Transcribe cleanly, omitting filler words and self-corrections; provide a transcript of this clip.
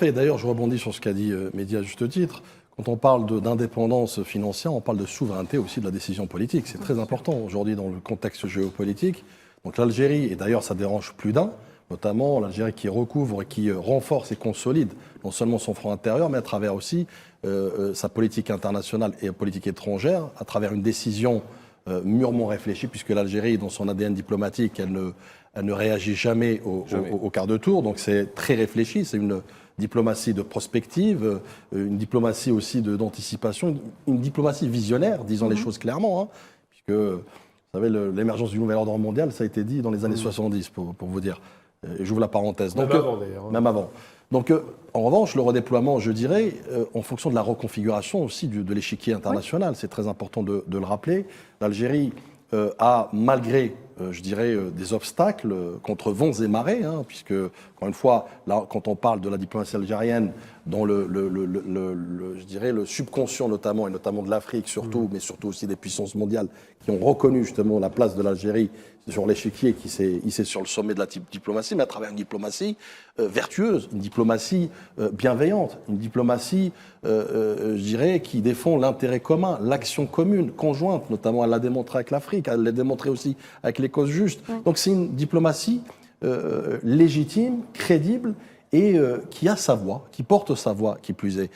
fait. D'ailleurs, je rebondis sur ce qu'a dit Mehdi à juste titre. Quand on parle d'indépendance financière, on parle de souveraineté aussi de la décision politique. C'est très important aujourd'hui dans le contexte géopolitique. Donc l'Algérie, et d'ailleurs ça dérange plus d'un, notamment l'Algérie qui recouvre et qui renforce et consolide non seulement son front intérieur, mais à travers aussi sa politique internationale et politique étrangère, à travers une décision mûrement réfléchie, puisque l'Algérie, dans son ADN diplomatique, elle ne réagit jamais au quart de tour. Donc c'est très réfléchi, c'est une diplomatie de prospective, une diplomatie aussi d'anticipation, une diplomatie visionnaire, disons les choses clairement, hein, puisque vous savez, l'émergence du nouvel ordre mondial, ça a été dit dans les années 70, pour vous dire. Et j'ouvre la parenthèse. Même avant d'ailleurs. Même avant. Donc, en revanche, le redéploiement, je dirais, en fonction de la reconfiguration aussi de l'échiquier international, c'est très important de le rappeler. L'Algérie a, malgré, je dirais, des obstacles contre vents et marées, hein, puisque, encore une fois, là, quand on parle de la diplomatie algérienne, dans je dirais, le subconscient notamment, et notamment de l'Afrique surtout, mais surtout aussi des puissances mondiales qui ont reconnu justement la place de l'Algérie sur l'échiquier qui s'est hissé sur le sommet de la diplomatie, mais à travers une diplomatie vertueuse, une diplomatie bienveillante, une diplomatie, je dirais, qui défend l'intérêt commun, l'action commune, conjointe, notamment elle l'a démontré avec l'Afrique, elle l'a démontré aussi avec les causes justes. Donc c'est une diplomatie légitime, crédible, et qui a sa voix, qui porte sa voix, qui plus est.